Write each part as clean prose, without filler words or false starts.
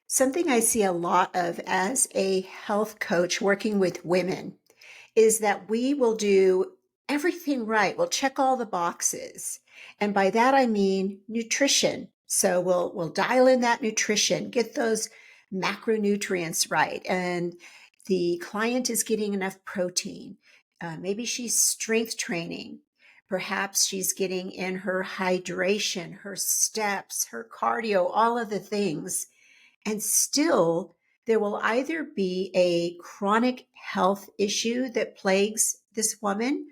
Something I see a lot of as a health coach working with women is that we will do everything right. We'll check all the boxes. And by that I mean nutrition. So we'll dial in that nutrition, get those macronutrients right. And the client is getting enough protein. Maybe she's strength training. Perhaps she's getting in her hydration, her steps, her cardio, all of the things, and still, there will either be a chronic health issue that plagues this woman,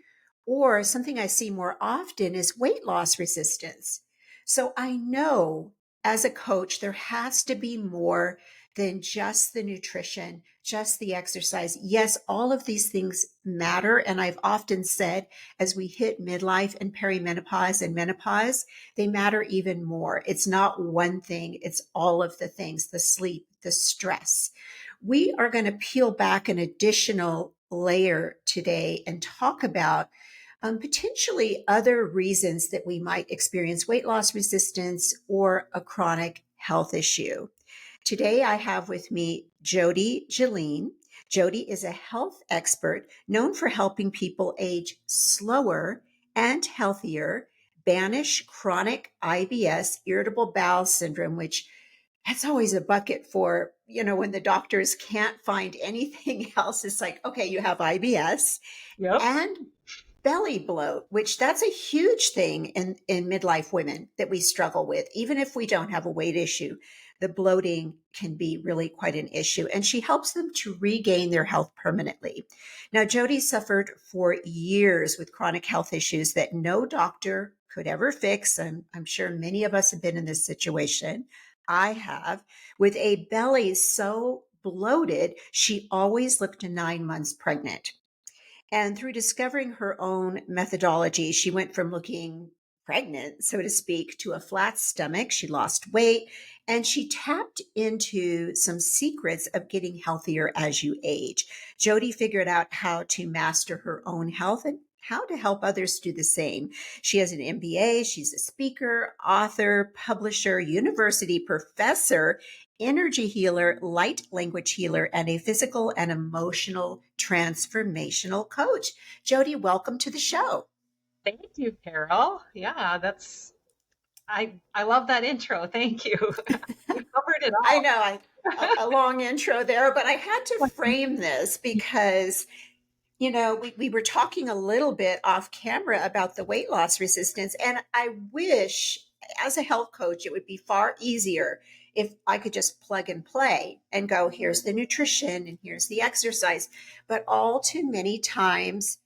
or something I see more often is weight loss resistance. So I know as a coach, there has to be more than just the nutrition, just the exercise. Yes, all of these things matter. And I've often said as we hit midlife and perimenopause and menopause, they matter even more. It's not one thing, it's all of the things, the sleep, the stress. We are going to peel back an additional layer today and talk about potentially other reasons that we might experience weight loss resistance or a chronic health issue. Today, I have with me Jodi Geline. Jodi is a health expert known for helping people age slower and healthier, banish chronic IBS, irritable bowel syndrome, which that's always a bucket for, when the doctors can't find anything else. It's like, okay, you have IBS Yep. and belly bloat, which that's a huge thing in midlife women that we struggle with. Even if we don't have a weight issue, the bloating can be really quite an issue. And she helps them to regain their health permanently. Now, Jodi suffered for years with chronic health issues that no doctor could ever fix. And I'm sure many of us have been in this situation. I have, with a belly so bloated, she always looked 9 months pregnant. And through discovering her own methodology, she went from looking pregnant, so to speak, to a flat stomach. She lost weight and she tapped into some secrets of getting healthier as you age. Jodi figured out how to master her own health and how to help others do the same. She has an MBA. She's a speaker, author, publisher, university professor, energy healer, light language healer, and a physical and emotional transformational coach. Jodi, welcome to the show. Thank you, Carol. Yeah, I love that intro. Thank you. You covered it I all. know a long intro there, but I had to frame this because we were talking a little bit off camera about the weight loss resistance. And I wish, as a health coach, it would be far easier if I could just plug and play and go, here's the nutrition and here's the exercise. But all too many times,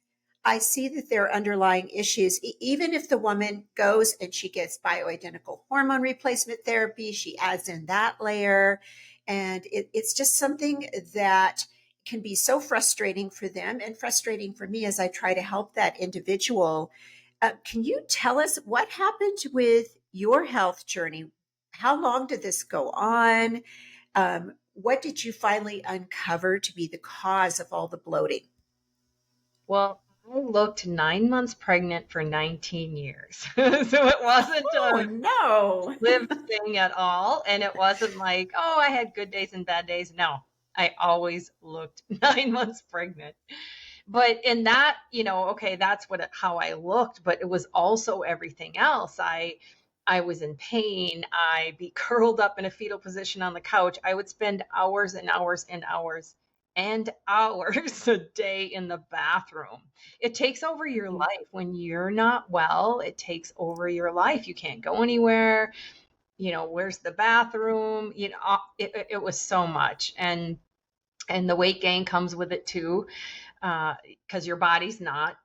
I see that there are underlying issues. Even if the woman goes and she gets bioidentical hormone replacement therapy, she adds in that layer. And it's just something that can be so frustrating for them and frustrating for me as I try to help that individual. Can you tell us what happened with your health journey? How long did this go on? What did you finally uncover to be the cause of all the bloating? Well, I looked 9 months pregnant for 19 years. So it wasn't Oh, a no. lived thing at all. And it wasn't like, oh, I had good days and bad days. No, I always looked 9 months pregnant. But in that, okay, that's how I looked, but it was also everything else. I was in pain. I'd be curled up in a fetal position on the couch. I would spend hours and hours and hours and hours a day in the bathroom. It takes over your Mhm. life. When you're not well, it takes over your life. You can't go anywhere. Where's the bathroom? It was so much. And the weight gain comes with it too, because your body's not,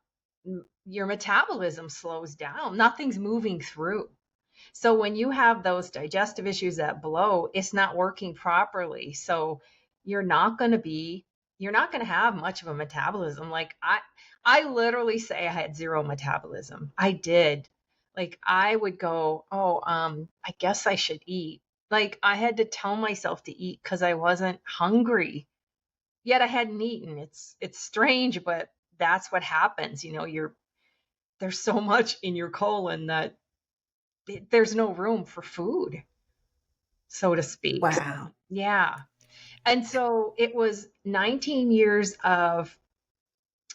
your metabolism slows down. Nothing's moving through. So when you have those digestive issues that blow, it's not working properly. So you're not going to be, you're not going to have much of a metabolism. Like I literally say I had zero metabolism. I did. Like I would go, oh, I guess I should eat. Like I had to tell myself to eat because I wasn't hungry. Yet I hadn't eaten. It's strange, but that's what happens. There's so much in your colon that there's no room for food. so to speak. Wow. Yeah. And so it was 19 years of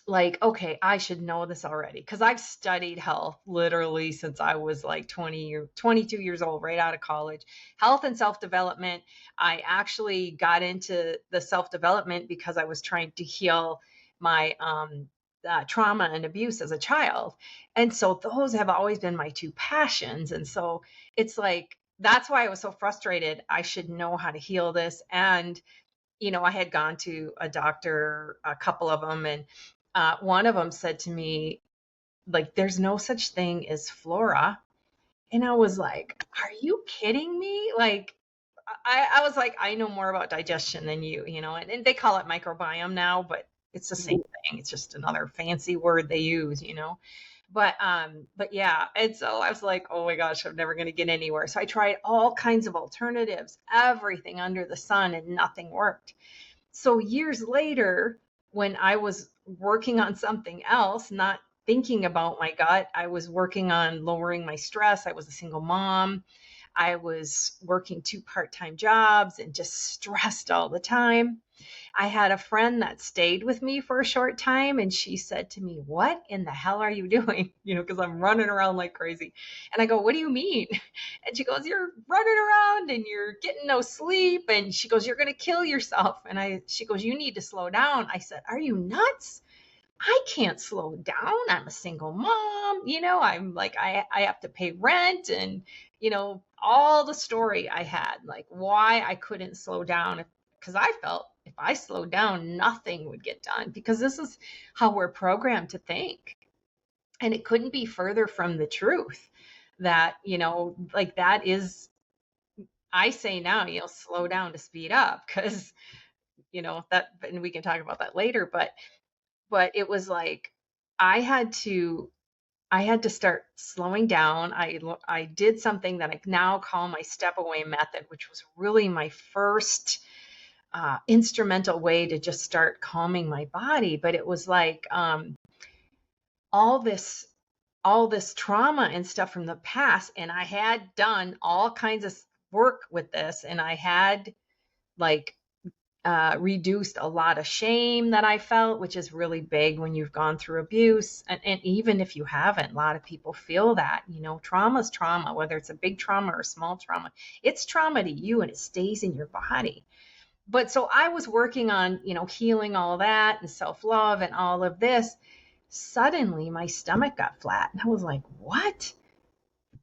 like, okay, I should know this already because I've studied health literally since I was like 22 years old, right out of college. Health and self development. I actually got into the self development because I was trying to heal my trauma and abuse as a child. And so those have always been my two passions. And so it's like, that's why I was so frustrated. I should know how to heal this. And I had gone to a doctor, a couple of them, and one of them said to me, like, there's no such thing as flora. And I was like, are you kidding me? Like, I was like, I know more about digestion than and they call it microbiome now, but it's the same thing. It's just another fancy word they use. But yeah, and so I was like, oh my gosh, I'm never gonna get anywhere. So I tried all kinds of alternatives, everything under the sun, and nothing worked. So years later, when I was working on something else, not thinking about my gut, I was working on lowering my stress. I was a single mom. I was working two part-time jobs and just stressed all the time. I had a friend that stayed with me for a short time and she said to me, "What in the hell are you doing?" Because I'm running around like crazy. And I go, "What do you mean?" And she goes, "You're running around and you're getting no sleep." And she goes, "You're going to kill yourself." And she goes, "You need to slow down." I said, "Are you nuts? I can't slow down. I'm a single mom. I'm like, I have to pay rent and, all the story I had, like why I couldn't slow down. Because I felt if I slowed down, nothing would get done because this is how we're programmed to think. And it couldn't be further from the truth that, like that is, I say now, slow down to speed up because, that, and we can talk about that later, but it was like I had to I had to start slowing down. I did something that I now call my step away method, which was really my first instrumental way to just start calming my body. But it was like all this all this trauma and stuff from the past, and I had done all kinds of work with this, and I had like reduced a lot of shame that I felt, which is really big when you've gone through abuse. And even if you haven't, a lot of people feel that, trauma's trauma, whether it's a big trauma or a small trauma, it's trauma to you and it stays in your body. But so I was working on, healing all that and self love and all of this. Suddenly my stomach got flat and I was like, what?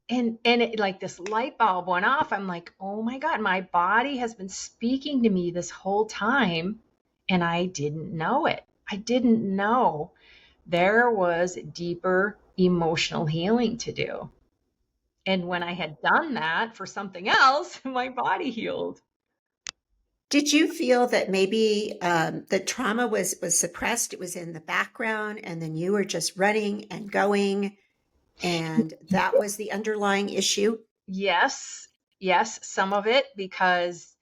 And it, like this light bulb went off. I'm like, oh my God, my body has been speaking to me this whole time and I didn't know it. I didn't know there was deeper emotional healing to do. And when I had done that for something else, my body healed. Did you feel that maybe the trauma was suppressed? It was in the background, and then you were just running and going, and that was the underlying issue? Yes, yes, some of it because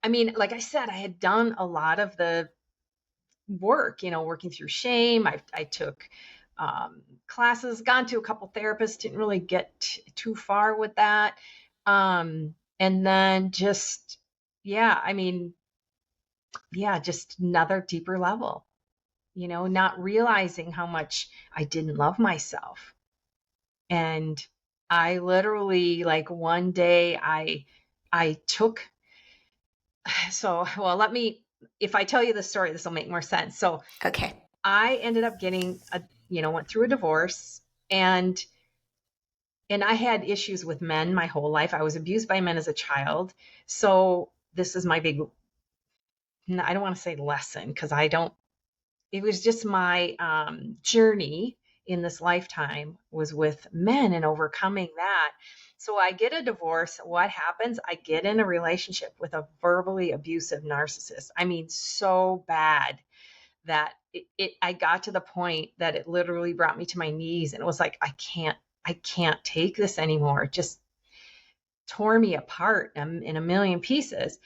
I mean, like I said, I had done a lot of the work, working through shame. I took classes, gone to a couple therapists, didn't really get too far with that. And then just, yeah, I mean, yeah, just another deeper level, not realizing how much I didn't love myself. And I literally, like one day, I took, so, well, if I tell you the story, this will make more sense. So Okay. I ended up went through a divorce and I had issues with men my whole life. I was abused by men as a child. So this is my big, I don't want to say lesson because it was just my journey in this lifetime was with men and overcoming that. So I get a divorce. What happens? I get in a relationship with a verbally abusive narcissist. I mean, so bad that I got to the point that it literally brought me to my knees and it was like, I can't take this anymore. It just tore me apart in a million pieces.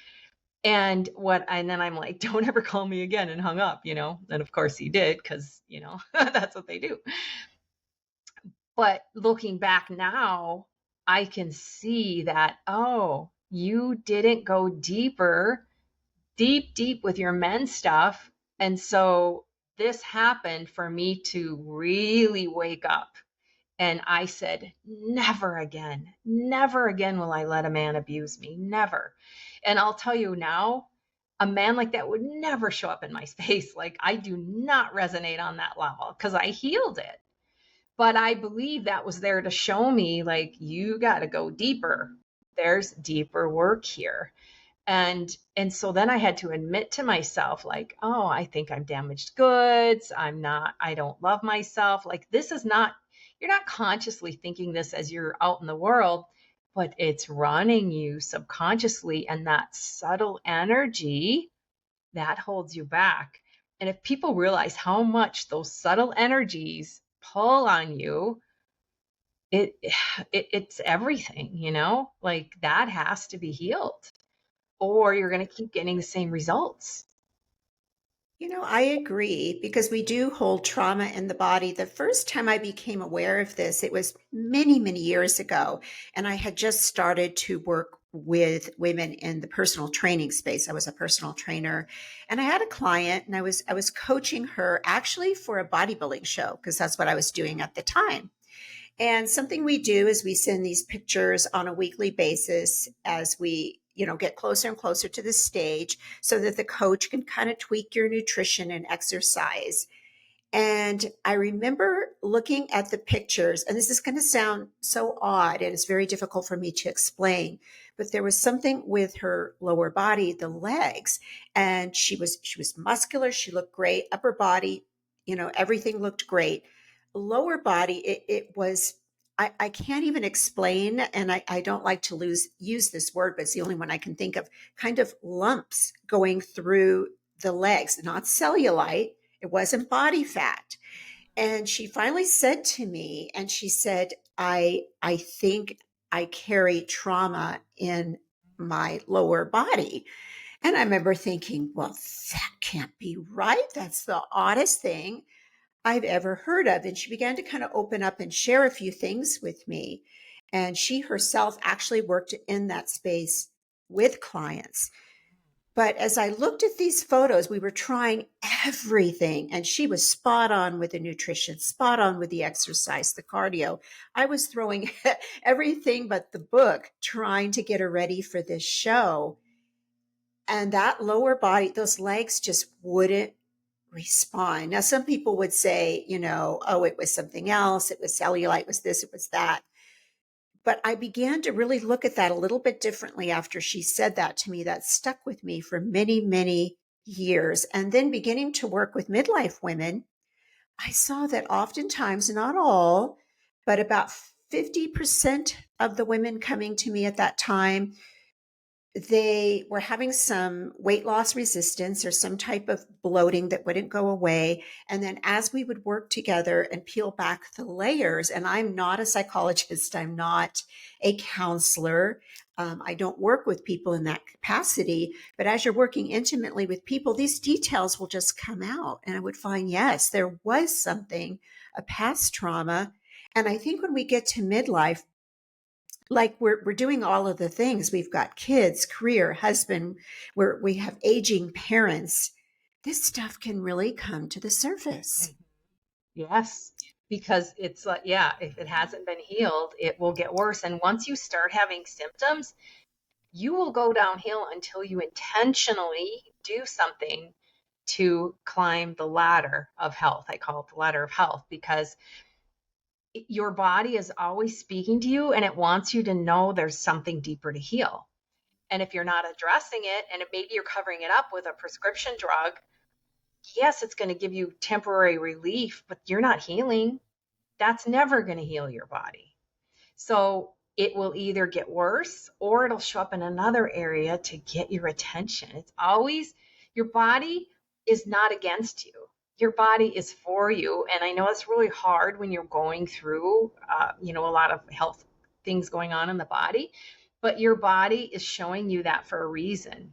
And then I'm like, don't ever call me again, and hung up, And of course he did, because, that's what they do. But looking back now, I can see that, oh, You didn't go deep with your men stuff. And so this happened for me to really wake up. And I said, never again will I let a man abuse me. Never. And I'll tell you now, a man like that would never show up in my space. Like, I do not resonate on that level because I healed it. But I believe that was there to show me, like, you got to go deeper. There's deeper work here. And so then I had to admit to myself, like, oh, I think I'm damaged goods. I don't love myself. Like, this is not, you're not consciously thinking this as you're out in the world, but it's running you subconsciously. And that subtle energy that holds you back. And if people realize how much those subtle energies pull on you, it, it's everything, like that has to be healed, or you're going to keep getting the same results. I agree because we do hold trauma in the body. The first time I became aware of this, it was many, many years ago. And I had just started to work with women in the personal training space. I was a personal trainer and I had a client and I was coaching her actually for a bodybuilding show because that's what I was doing at the time. And something we do is we send these pictures on a weekly basis as we, get closer and closer to the stage so that the coach can kind of tweak your nutrition and exercise. And I remember looking at the pictures, and this is going to sound so odd and it's very difficult for me to explain, but there was something with her lower body, the legs, and she was muscular, she looked great, upper body, everything looked great. Lower body, it was I can't even explain, and I don't like to use this word, but it's the only one I can think of, kind of lumps going through the legs, not cellulite, it wasn't body fat. And she finally said to me, and she said, I think I carry trauma in my lower body. And I remember thinking, well, that can't be right. That's the oddest thing I've ever heard of. And she began to kind of open up and share a few things with me. And she herself actually worked in that space with clients. But as I looked at these photos, we were trying everything, and she was spot on with the nutrition, spot on with the exercise, the cardio. I was throwing everything but the book, trying to get her ready for this show. And that lower body, those legs just wouldn't respond. Now, some people would say, oh, it was something else. It was cellulite, it was this, it was that. But I began to really look at that a little bit differently after she said that to me. That stuck with me for many, many years. And then beginning to work with midlife women, I saw that oftentimes, not all, but about 50% of the women coming to me at that time, they were having some weight loss resistance or some type of bloating that wouldn't go away. And then as we would work together and peel back the layers, and I'm not a psychologist, I'm not a counselor, I don't work with people in that capacity, but as you're working intimately with people, these details will just come out. And I would find, yes, there was something, a past trauma. And I think when we get to midlife, like we're doing all of the things, we've got kids, career, husband, we have aging parents, this stuff can really come to the surface. Yes, because it's like, yeah, if it hasn't been healed, it will get worse. And once you start having symptoms, you will go downhill until you intentionally do something to climb the ladder of health. I call it the ladder of health because your body is always speaking to you and it wants you to know there's something deeper to heal. And if you're not addressing it, and maybe you're covering it up with a prescription drug, yes, it's going to give you temporary relief, but you're not healing. That's never going to heal your body. So it will either get worse or it'll show up in another area to get your attention. It's always, your body is not against you. Your body is for you. And I know it's really hard when you're going through, a lot of health things going on in the body, but your body is showing you that for a reason.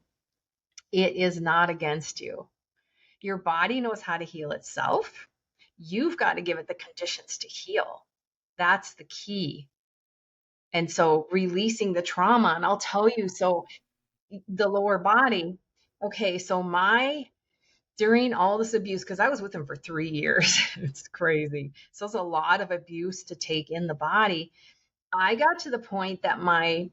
It is not against you. Your body knows how to heal itself. You've got to give it the conditions to heal. That's the key. And so releasing the trauma, and I'll tell you, so the lower body, okay, so during all this abuse, because I was with him for 3 years, it's crazy. So it's a lot of abuse to take in the body. I got to the point that my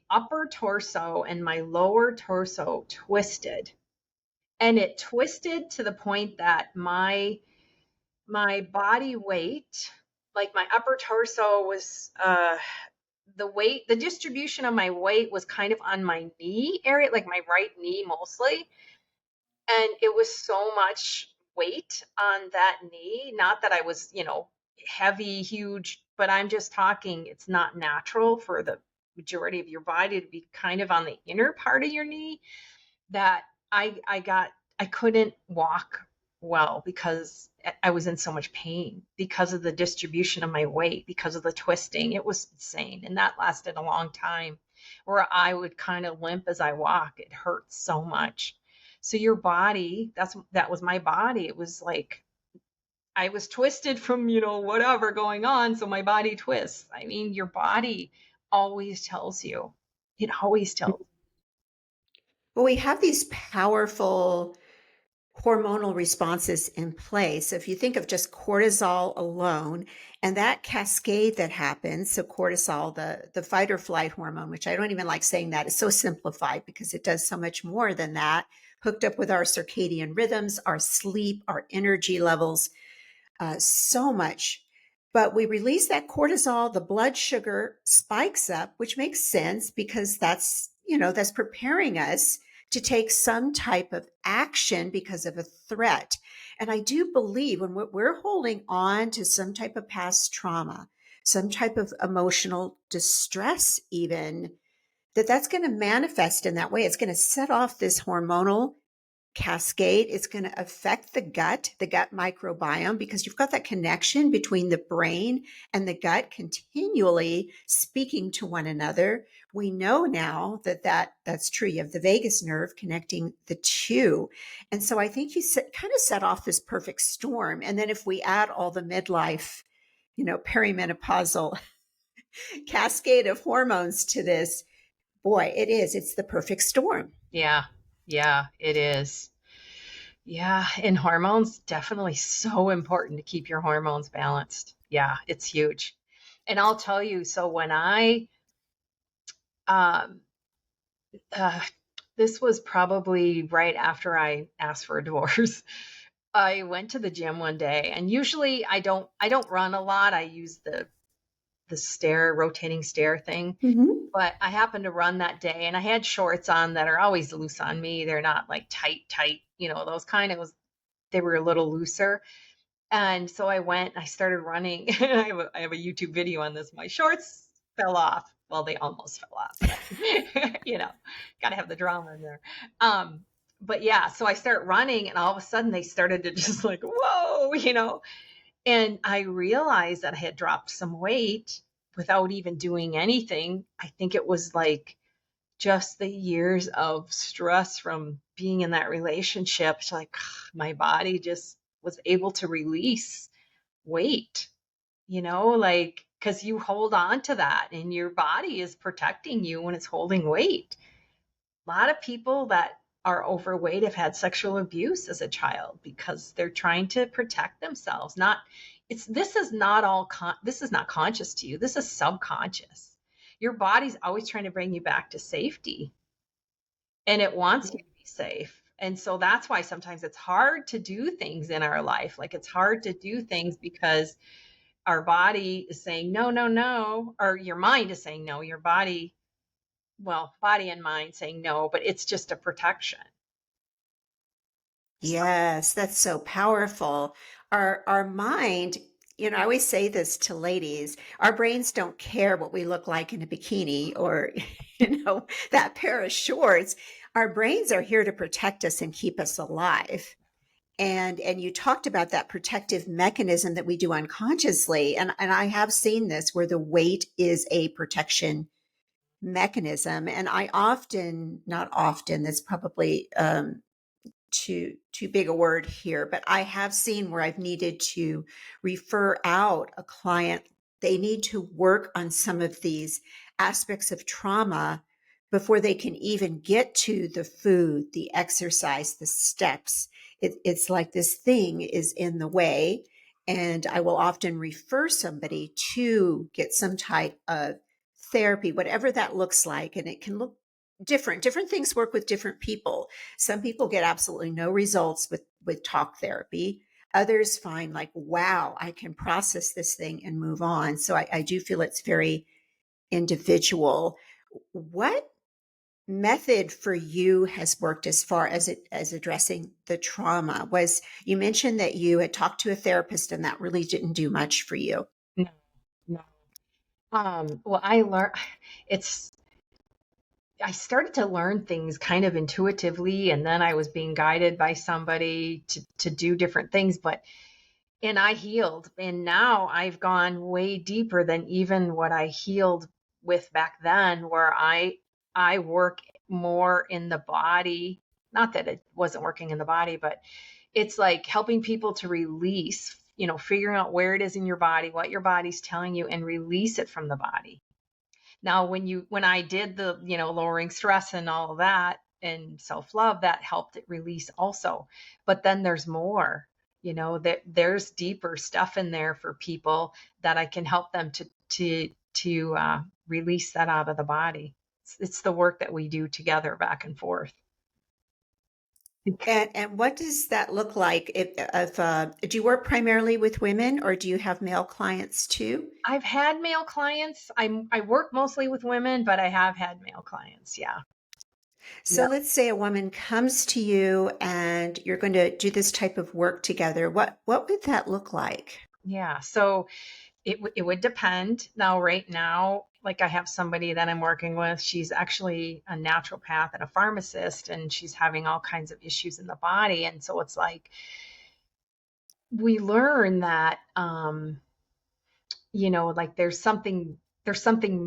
upper torso and my lower torso twisted. And it twisted to the point that my body weight, like my upper torso was the distribution of my weight was kind of on my knee area, like my right knee mostly. And it was so much weight on that knee. Not that I was, heavy, huge, but I'm just talking, it's not natural for the majority of your body to be kind of on the inner part of your knee, that I couldn't walk well because I was in so much pain because of the distribution of my weight, because of the twisting. It was insane. And that lasted a long time, where I would kind of limp as I walk. It hurts so much. So your body, that was my body. It was like I was twisted from, whatever going on. So my body twists. I mean, your body always tells you. It always tells. Well, we have these powerful hormonal responses in place. So if you think of just cortisol alone and that cascade that happens, so cortisol, the fight or flight hormone, which I don't even like saying that, is so simplified because it does so much more than that, hooked up with our circadian rhythms, our sleep, our energy levels, so much. But we release that cortisol, the blood sugar spikes up, which makes sense because that's preparing us to take some type of action because of a threat. And I do believe when we're holding on to some type of past trauma, some type of emotional distress, even, that's going to manifest in that way. It's going to set off this hormonal cascade. It's going to affect the gut microbiome, because you've got that connection between the brain and the gut continually speaking to one another. We know now that's true. You have the vagus nerve connecting the two. And so I think you kind of set off this perfect storm. And then if we add all the midlife, perimenopausal cascade of hormones to this, boy, it's the perfect storm. Yeah. Yeah, it is. Yeah, and hormones, definitely so important to keep your hormones balanced. Yeah, it's huge. And I'll tell you, so when um, uh, this was probably right after I asked for a divorce. I went to the gym one day, and usually I don't run a lot. I use the rotating stair thing. Mm-hmm. But I happened to run that day, and I had shorts on that are always loose on me. They're not like tight, those kind of, they were a little looser. And so I went and I started running. I have a YouTube video on this. My shorts fell off. Well, they almost fell off. But, got to have the drama in there. But yeah, so I start running, and all of a sudden they started to just like, whoa. And I realized that I had dropped some weight without even doing anything. I think it was like just the years of stress from being in that relationship. It's like my body just was able to release weight, like, because you hold on to that and your body is protecting you when it's holding weight. A lot of people that are overweight have had sexual abuse as a child because they're trying to protect themselves. This is not conscious to you. This is subconscious. Your body's always trying to bring you back to safety, and it wants you to be safe. And so that's why sometimes it's hard to do things in our life. Like, it's hard to do things because our body is saying no, no, no, or your mind is saying no. Your body, well, body and mind saying no, but it's just a protection. So, Yes, that's so powerful. Our mind, I always say this to ladies, our brains don't care what we look like in a bikini or, that pair of shorts. Our brains are here to protect us and keep us alive. And you talked about that protective mechanism that we do unconsciously. And I have seen this where the weight is a protection mechanism. And not often, that's probably too big a word here, but I have seen where I've needed to refer out a client they need to work on some of these aspects of trauma before they can even get to the food, the exercise, the steps. It's like this thing is in the way. And I will often refer somebody to get some type of therapy, whatever that looks like. And it can look different. Different things work with different people. Some people get absolutely no results with talk therapy. Others find like, wow, I can process this thing and move on. So I do feel it's very individual. What method for you has worked as far as addressing the trauma? Was you mentioned that you had talked to a therapist and that really didn't do much for you? No, no. Well, I learned it's I started to learn things kind of intuitively, and then I was being guided by somebody to do different things, but and I healed. And now I've gone way deeper than even what I healed with back then, where I work more in the body. Not that it wasn't working in the body, but it's like helping people to release, figuring out where it is in your body, what your body's telling you, and release it from the body. Now, when I did the, lowering stress and all of that and self-love, that helped it release also. But then there's more, there's deeper stuff in there for people that I can help them to release that out of the body. It's the work that we do together back and forth. And what does that look like? Do you work primarily with women or do you have male clients too? I've had male clients. I work mostly with women, but I have had male clients. Yeah. So let's say a woman comes to you and you're going to do this type of work together. What would that look like? Yeah. So it would depend. Now, right now, like I have somebody that I'm working with, she's actually a naturopath and a pharmacist, and she's having all kinds of issues in the body. And so it's like we learn that, like there's something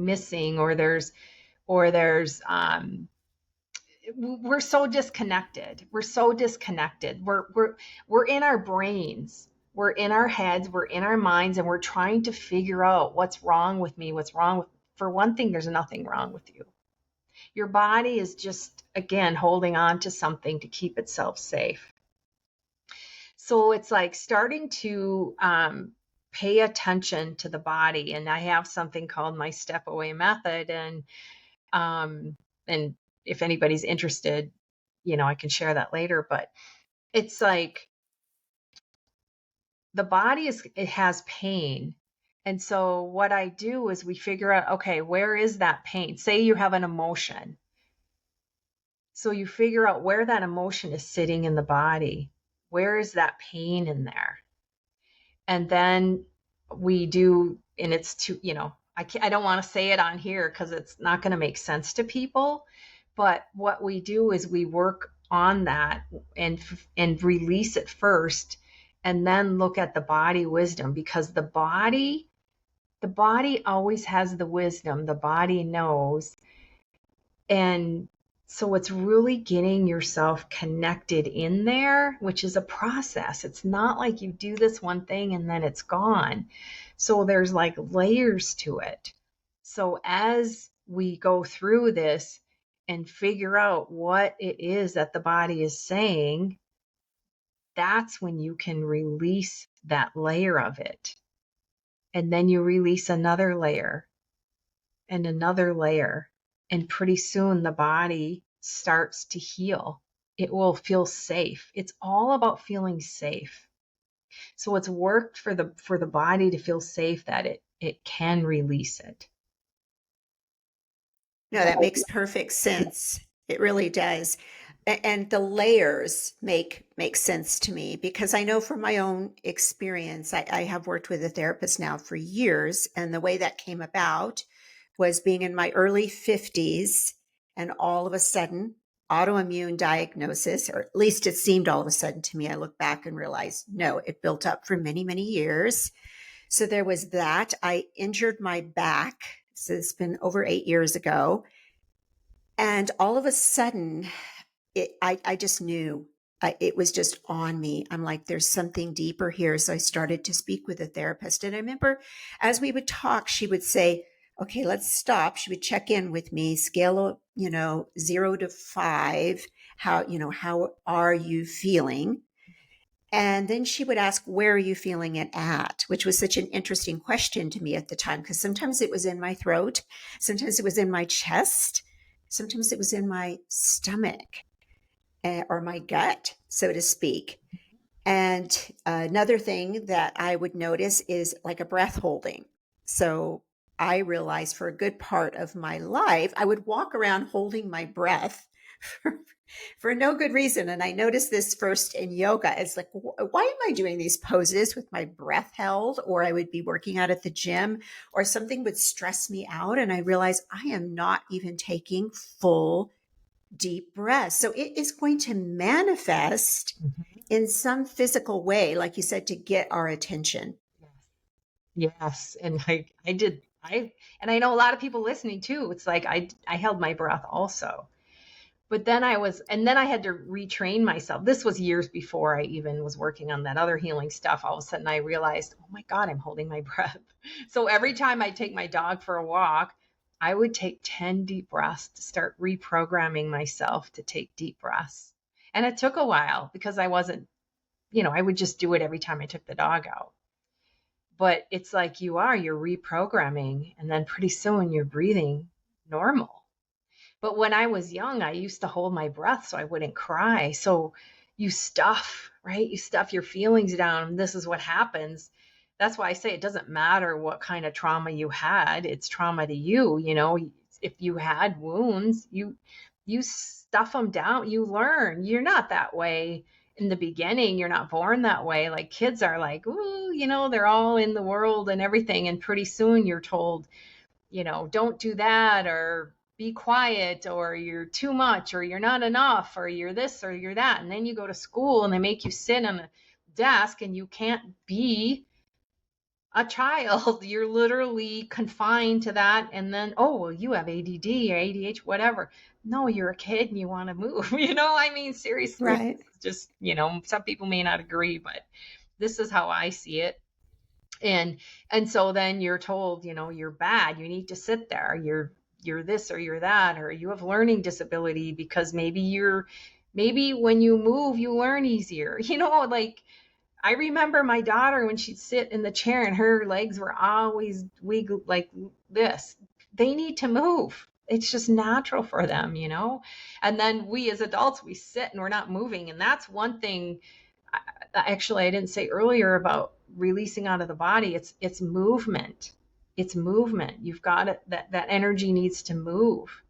missing, or we're so disconnected. We're so disconnected. We're in our brains. We're in our heads, we're in our minds, and we're trying to figure out what's wrong with me, what's wrong with. For one thing, there's nothing wrong with you. Your body is just, again, holding on to something to keep itself safe. So it's like starting to pay attention to the body. And I have something called my step away method. And if anybody's interested, I can share that later. But it's like the body it has pain. And so what I do is we figure out, okay, where is that pain? Say you have an emotion. So you figure out where that emotion is sitting in the body. Where is that pain in there? And then we do, and it's too, I don't want to say it on here because it's not going to make sense to people. But what we do is we work on that and release it first, and then look at the body wisdom, because the body always has the wisdom. The body knows. And so it's really getting yourself connected in there, which is a process. It's not like you do this one thing and then it's gone. So there's like layers to it. So as we go through this and figure out what it is that the body is saying, that's when you can release that layer of it. And then you release another layer and another layer. And pretty soon the body starts to heal. It will feel safe. It's all about feeling safe. So it's worked for the body to feel safe, that it can release it. No, that makes perfect sense. It really does. And the layers make sense to me because I know from my own experience, I have worked with a therapist now for years, and the way that came about was being in my early 50s, and all of a sudden, autoimmune diagnosis, or at least it seemed all of a sudden to me. I look back and realize, no, it built up for many, many years. So there was that. I injured my back. So it's been over 8 years ago. And all of a sudden, I just knew. it was just on me. I'm like, there's something deeper here. So I started to speak with a therapist. And I remember as we would talk, she would say, okay, let's stop. She would check in with me, scale of, 0 to 5. How are you feeling? And then she would ask, where are you feeling it at? Which was such an interesting question to me at the time, because sometimes it was in my throat, sometimes it was in my chest, sometimes it was in my stomach, or my gut, so to speak. And another thing that I would notice is like a breath holding. So I realized for a good part of my life, I would walk around holding my breath for, for no good reason. And I noticed this first in yoga. It's like, why am I doing these poses with my breath held? Or I would be working out at the gym, or something would stress me out. And I realized I am not even taking full deep breaths. So it is going to manifest Mhm. in some physical way, like you said, to get our attention. Yes. And and I know a lot of people listening too. It's like I held my breath also. But then and then I had to retrain myself. This was years before I even was working on that other healing stuff. All of a sudden I realized, oh my God, I'm holding my breath. So every time I take my dog for a walk, I would take 10 deep breaths to start reprogramming myself to take deep breaths. And it took a while because I wasn't, I would just do it every time I took the dog out. But it's like you're reprogramming, and then pretty soon you're breathing normal. But when I was young, I used to hold my breath so I wouldn't cry. So you stuff, right? You stuff your feelings down. This is what happens. That's why I say it doesn't matter what kind of trauma you had. It's trauma to you. If you had wounds, you stuff them down. You learn. You're not that way in the beginning. You're not born that way. Like kids are like, ooh, they're all in the world and everything. And pretty soon you're told, don't do that, or be quiet, or you're too much, or you're not enough, or you're this, or you're that. And then you go to school and they make you sit on a desk and you can't be a child. You're literally confined to that. And then, oh, well, you have ADD or ADHD, whatever. No, you're a kid and you want to move. I mean, seriously, Right. just, some people may not agree, but this is how I see it. And so then you're told, you're bad, you need to sit there, you're this or you're that, or you have learning disability because maybe when you move you learn easier. Like I remember my daughter when she'd sit in the chair and her legs were always wiggle like this. They need to move. It's just natural for them. And then we as adults, we sit and we're not moving. And that's one thing actually I didn't say earlier about releasing out of the body. It's movement. It's movement. You've got it. That energy needs to move.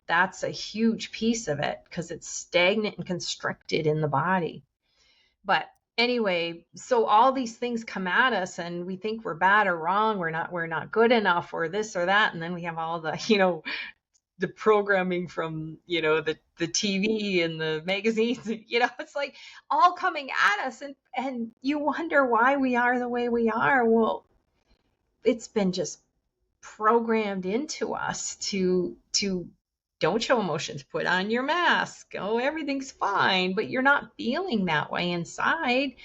That's a huge piece of it because it's stagnant and constricted in the body. But anyway, so all these things come at us and we think we're bad or wrong. We're not good enough, or this or that. And then we have all the programming from the TV and the magazines. It's like all coming at us, and you wonder why we are the way we are. Well, it's been just programmed into us to don't show emotions, put on your mask, oh, everything's fine, but you're not feeling that way inside,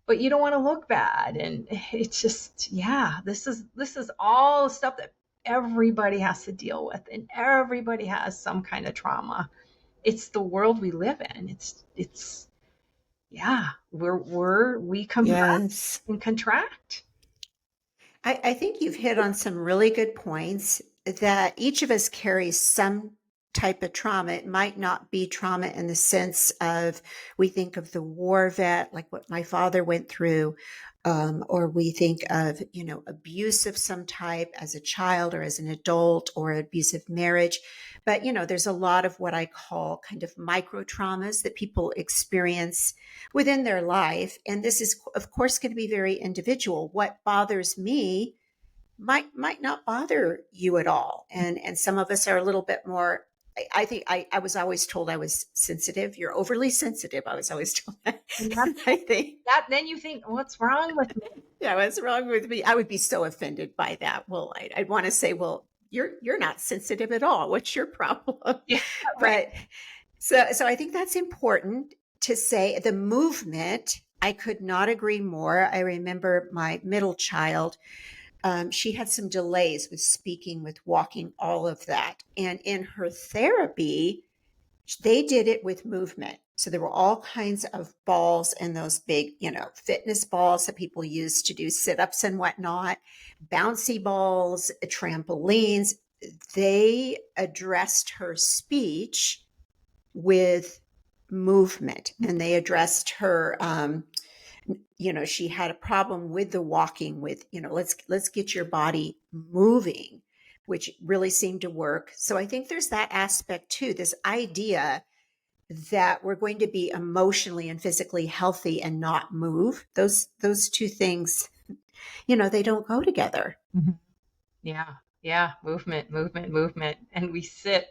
but you don't want to look bad. And it's just, yeah, this is all stuff that everybody has to deal with, and everybody has some kind of trauma. It's the world we live in. It's yeah, we compress Yes. and contract. I think you've hit on some really good points, that each of us carries some type of trauma. It might not be trauma in the sense of, we think of the war vet, like what my father went through, or we think of, abuse of some type as a child or as an adult, or abusive marriage. But, there's a lot of what I call kind of micro traumas that people experience within their life. And this is, of course, going to be very individual. What bothers me might not bother you at all. And some of us are a little bit more. I think I was always told I was sensitive. You're overly sensitive. I was always told that. And I think, then you think, what's wrong with me? yeah, what's wrong with me? I would be so offended by that. Well, I'd want to say, well, you're not sensitive at all. What's your problem? Yeah, right. But so I think that's important to say the movement, I could not agree more. I remember my middle child, she had some delays with speaking, with walking, all of that. And in her therapy, they did it with movement. So there were all kinds of balls and those big, fitness balls that people use to do sit ups and whatnot, bouncy balls, trampolines. They addressed her speech with movement, and they addressed her she had a problem with the walking, with let's get your body moving, which really seemed to work. So I think there's that aspect too, this idea that we're going to be emotionally and physically healthy and not move. Those two things, they don't go together. Mhm. Yeah. Yeah. Movement, movement, movement. And we sit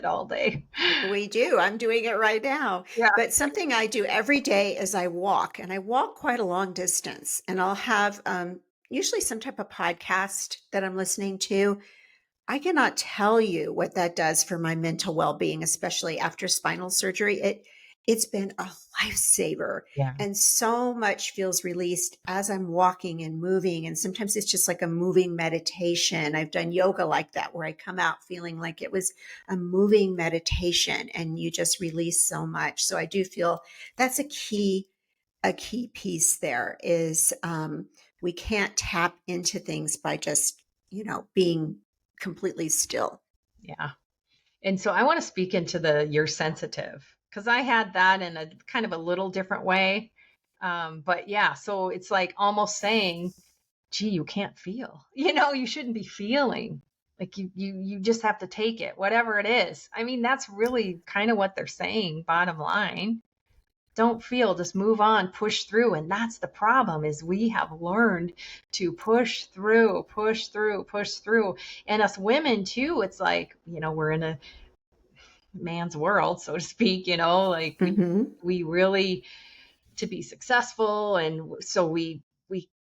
all day. We do. I'm doing it right now. Yeah. But something I do every day is I walk, and I walk quite a long distance, and I'll have usually some type of podcast that I'm listening to. I cannot tell you what that does for my mental well-being, especially after spinal surgery. It's been a lifesaver, Yeah. and so much feels released as I'm walking and moving. And sometimes it's just like a moving meditation. I've done yoga like that, where I come out feeling like it was a moving meditation, and you just release so much. So I do feel that's a key piece there is we can't tap into things by just being completely still. Yeah. And so I want to speak into the you're sensitive, because I had that in a kind of a little different way. But yeah, so it's like almost saying, gee, you can't feel, you shouldn't be feeling, like you just have to take it, whatever it is. I mean, that's really kind of what they're saying, bottom line. Don't feel, just move on, push through. And that's the problem, is we have learned to push through, push through, push through. And us women too, it's like, we're in a man's world, so to speak, like Mm-hmm. we really, to be successful, and so we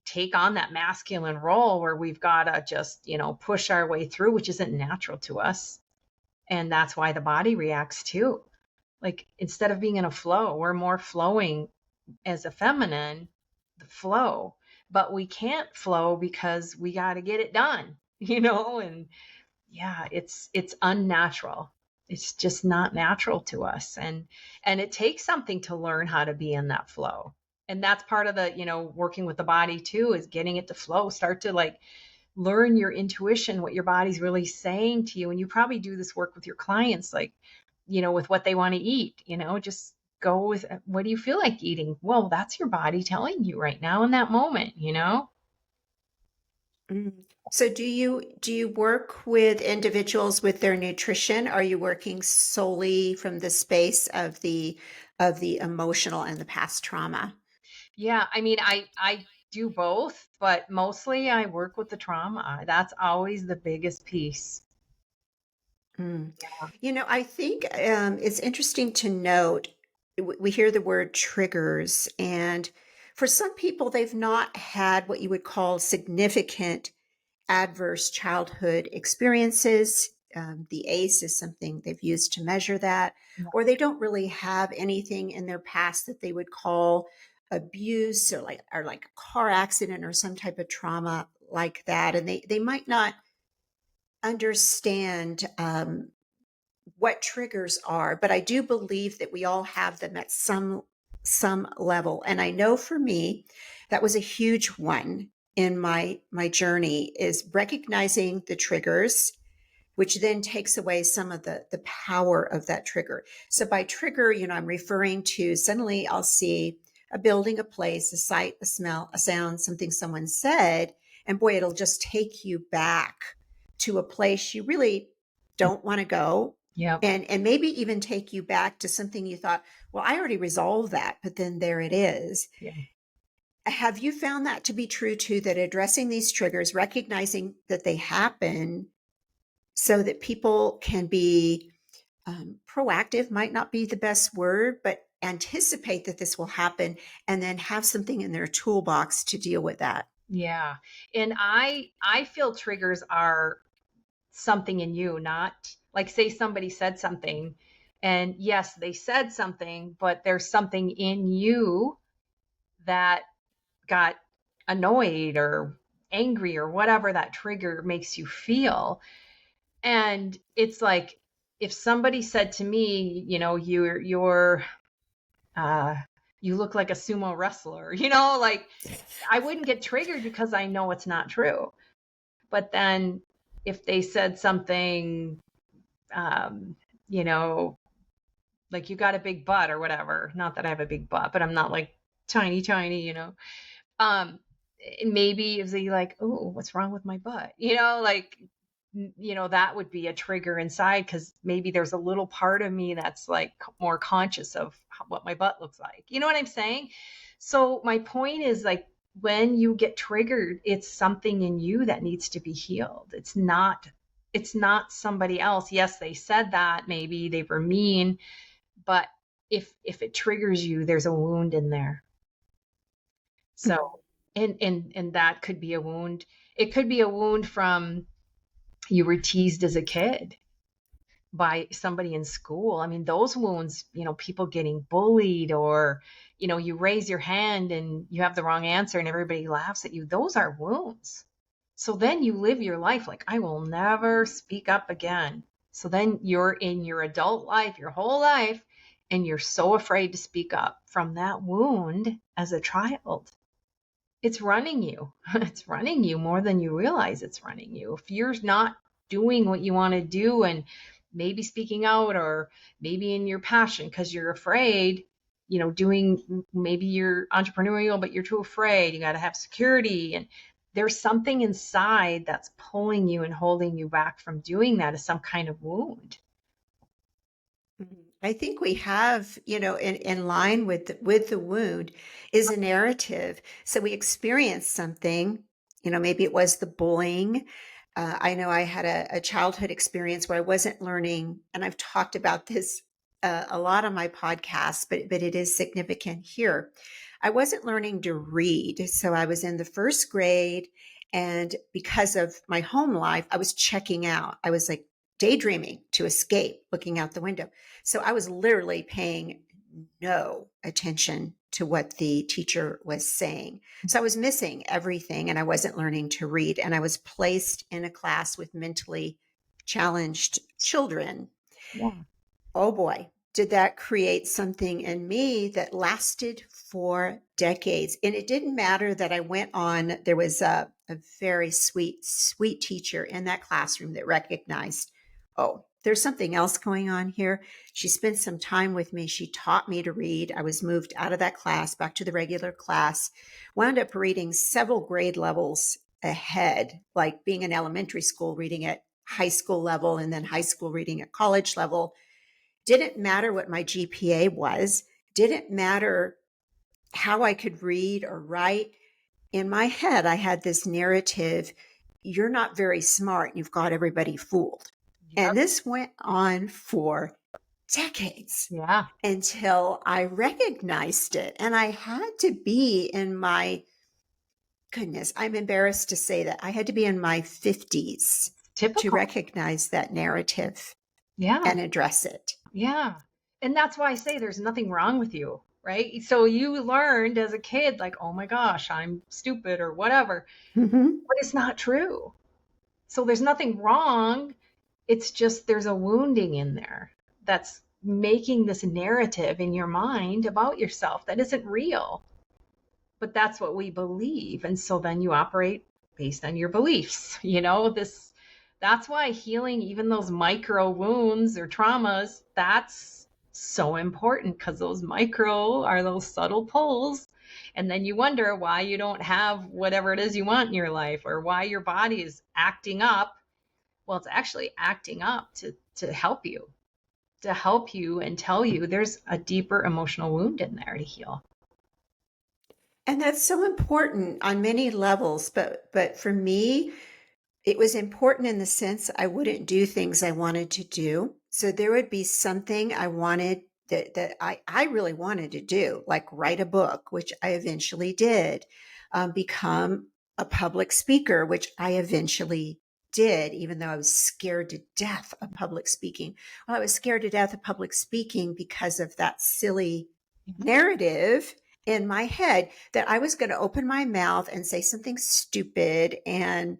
take on that masculine role where we've got to just push our way through, which isn't natural to us. And that's why the body reacts too. Like, instead of being in a flow, we're more flowing as a feminine, the flow. But we can't flow because we got to get it done, and yeah, it's unnatural. It's just not natural to us. And it takes something to learn how to be in that flow. And that's part of the, working with the body too, is getting it to flow. Start to like learn your intuition, what your body's really saying to you. And you probably do this work with your clients, like, with what they want to eat, just go with, what do you feel like eating? Well, that's your body telling you right now in that moment. Mm. So do you work with individuals with their nutrition? Are you working solely from the space of the emotional and the past trauma? Yeah, I mean, I do both, but mostly I work with the trauma. That's always the biggest piece. Mm. Yeah. I think it's interesting to note we hear the word triggers, and for some people, they've not had what you would call significant adverse childhood experiences. The ACE is something they've used to measure that, or they don't really have anything in their past that they would call abuse, or like a car accident or some type of trauma like that, and they might not understand what triggers are, but I do believe that we all have them at some level. And I know for me, that was a huge one in my journey, is recognizing the triggers, which then takes away some of the power of that trigger. So by trigger, I'm referring to suddenly I'll see a building, a place, a sight, a smell, a sound, something someone said, and boy, it'll just take you back to a place you really don't want to go, Yep. and maybe even take you back to something you thought, well, I already resolved that, but then there it is. Yeah. Have you found that to be true too, that addressing these triggers, recognizing that they happen so that people can be proactive, might not be the best word, but anticipate that this will happen and then have something in their toolbox to deal with that? Yeah. And I feel triggers are something in you, not like, say somebody said something And yes, they said something, but there's something in you that got annoyed or angry or whatever that trigger makes you feel. And it's like, if somebody said to me, you're uh you look like a sumo wrestler, like, I wouldn't get triggered because I know it's not true. But then if they said something, um, you know, like, you got a big butt or whatever, not that I have a big butt, but I'm not like tiny, um, maybe if they like, oh, what's wrong with my butt? Like, that would be a trigger inside, because maybe there's a little part of me that's like more conscious of what my butt looks like. You know what I'm saying? So my point is, like, when you get triggered, it's something in you that needs to be healed. It's not somebody else. Yes, they said that, maybe they were mean, but if it triggers you, there's a wound in there. So, and that could be a wound. It could be a wound from, you were teased as a kid by somebody in school. I mean, those wounds, people getting bullied, or, you raise your hand and you have the wrong answer and everybody laughs at you. Those are wounds. So then you live your life like, I will never speak up again. So then you're in your adult life, your whole life, and you're so afraid to speak up from that wound as a child. It's running you. It's running you more than you realize it's running you. If you're not doing what you want to do, and maybe speaking out, or maybe in your passion because you're afraid, doing, maybe you're entrepreneurial, but you're too afraid. You got to have security. And there's something inside that's pulling you and holding you back from doing that, as some kind of wound. I think we have, in line with the wound is a narrative. So we experience something, maybe it was the bullying. I know I had a childhood experience where I wasn't learning, and I've talked about this a lot on my podcast, but it is significant here. I wasn't learning to read. So I was in the first grade, and because of my home life, I was checking out. I was like daydreaming to escape, looking out the window. So I was literally paying no attention to what the teacher was saying. So I was missing everything, and I wasn't learning to read. And I was placed in a class with mentally challenged children. Yeah. Oh boy, did that create something in me that lasted for decades. And it didn't matter that I went on, there was a very sweet, sweet teacher in that classroom that recognized, oh, there's something else going on here. She spent some time with me. She taught me to read. I was moved out of that class back to the regular class, wound up reading several grade levels ahead, like being in elementary school, reading at high school level, and then high school reading at college level. Didn't matter what my GPA was, didn't matter how I could read or write. In my head, I had this narrative, you're not very smart, you've got everybody fooled. Yep. And this went on for decades. Yeah. Until I recognized it. And I had to be in my, goodness, I'm embarrassed to say that I had to be in my 50s to Typical. recognize that narrative Yeah. and address it. Yeah. And that's why I say there's nothing wrong with you, right? So you learned as a kid, like, oh my gosh, I'm stupid or whatever, Mm-hmm. but it's not true. So there's nothing wrong. It's just there's a wounding in there that's making this narrative in your mind about yourself that isn't real. But that's what we believe. And so then you operate based on your beliefs. That's why healing even those micro wounds or traumas, that's so important, because those micro are those subtle pulls. And then you wonder why you don't have whatever it is you want in your life, or why your body is acting up. Well, it's actually acting up to help you, and tell you there's a deeper emotional wound in there to heal. And that's so important on many levels. But for me, it was important in the sense I wouldn't do things I wanted to do. So there would be something I wanted that I really wanted to do, like write a book, which I eventually did, become a public speaker, which I eventually did, even though I was scared to death of public speaking. Well, I was scared to death of public speaking because of that silly narrative in my head that I was going to open my mouth and say something stupid and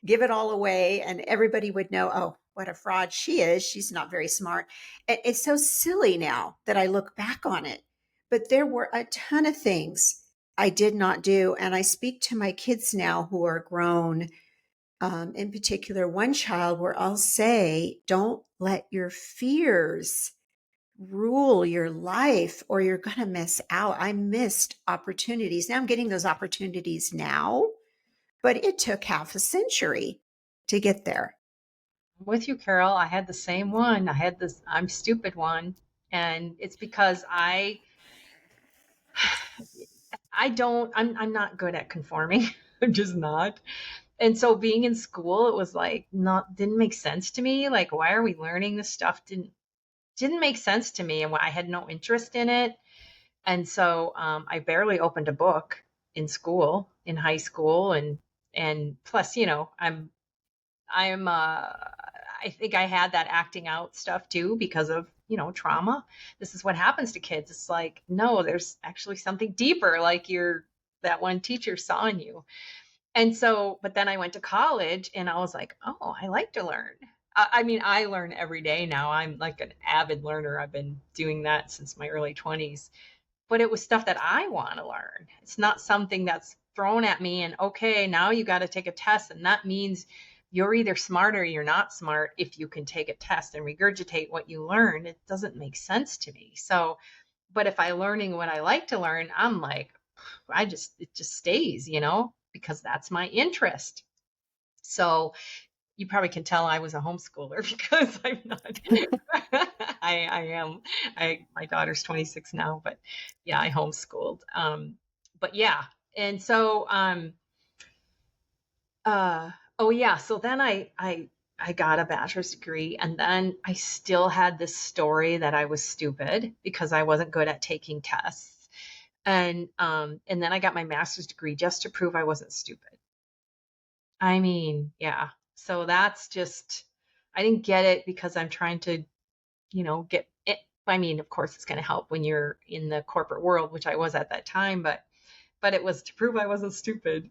give it all away, and everybody would know, oh, what a fraud she is. She's not very smart. It's so silly now that I look back on it. But there were a ton of things I did not do. And I speak to my kids now who are grown, in particular, one child where I'll say, don't let your fears rule your life or you're going to miss out. I missed opportunities. Now I'm getting those opportunities now, but it took half a century to get there. I'm with you, Carol. I had the same one. I had this I'm stupid one. And it's because I'm not good at conforming. I'm just not. And so being in school, it was like not didn't make sense to me. Like, why are we learning this stuff? Didn't make sense to me, and I had no interest in it. And so I barely opened a book in school, in high school, and plus, I'm I think I had that acting out stuff too because of, trauma. This is what happens to kids. It's like, no, there's actually something deeper, like that one teacher saw in you. And so, but then I went to college and I was like, oh, I like to learn. I mean, I learn every day now. I'm like an avid learner. I've been doing that since my early 20s. But it was stuff that I want to learn. It's not something that's thrown at me and, okay, now you got to take a test. And that means you're either smart or you're not smart if you can take a test and regurgitate what you learn. It doesn't make sense to me. So, but if I'm learning what I like to learn, I'm like, it just stays, because that's my interest. So you probably can tell I was a homeschooler because I'm not. I am. My daughter's 26 now, but yeah, I homeschooled. But yeah, and so oh yeah, so then I got a bachelor's degree, and then I still had this story that I was stupid because I wasn't good at taking tests, and then I got my master's degree just to prove I wasn't stupid. I mean, yeah. So that's just, I didn't get it because I'm trying to, get it. I mean, of course, it's going to help when you're in the corporate world, which I was at that time, but it was to prove I wasn't stupid,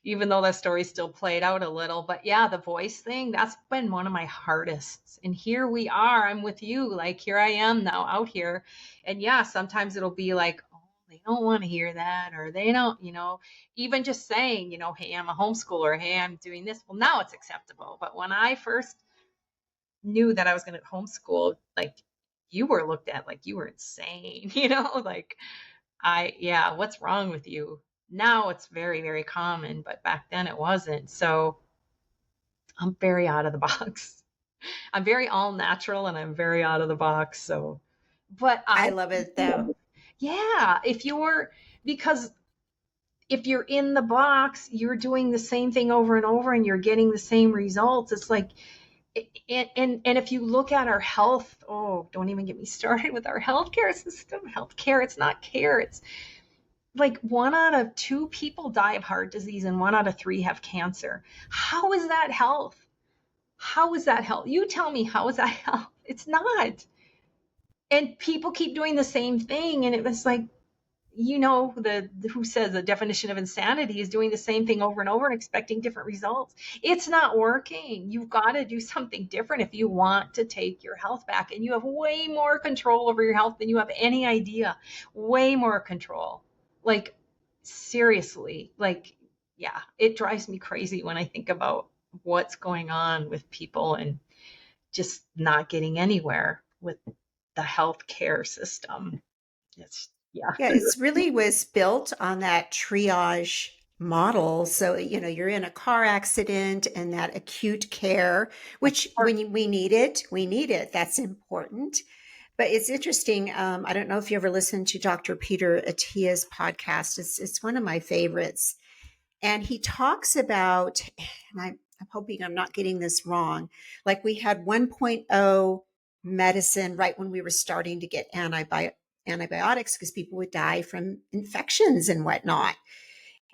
even though that story still played out a little. But yeah, the voice thing, that's been one of my hardest. And here we are, I'm with you. Like, here I am now out here. And yeah, sometimes it'll be like, oh, they don't want to hear that, or they don't, even just saying, hey, I'm a homeschooler. Hey, I'm doing this. Well, now it's acceptable. But when I first knew that I was going to homeschool, like, you were looked at like you were insane, like, yeah, what's wrong with you? Now it's very, very common, but back then it wasn't. So I'm very out of the box. I'm very all natural and I'm very out of the box. So, but I love it though. Yeah, because if you're in the box, you're doing the same thing over and over and you're getting the same results. It's like, and if you look at our health, oh, don't even get me started with our healthcare system. Healthcare, it's not care. It's like 1 out of 2 people die of heart disease and 1 out of 3 have cancer. How is that health? How is that health? You tell me, how is that health? It's not. And people keep doing the same thing. And it was like, who says the definition of insanity is doing the same thing over and over and expecting different results. It's not working. You've got to do something different if you want to take your health back. And you have way more control over your health than you have any idea. Way more control. Like, seriously, like, yeah, it drives me crazy when I think about what's going on with people and just not getting anywhere with the healthcare system. It's, yeah. Yeah, it's really was built on that triage model. So, you're in a car accident and that acute care, which when we need it, we need it. That's important. But it's interesting. I don't know if you ever listened to Dr. Peter Attia's podcast. It's one of my favorites. And he talks about, and I'm hoping I'm not getting this wrong, like we had 1.0 medicine right when we were starting to get antibiotics because people would die from infections and whatnot.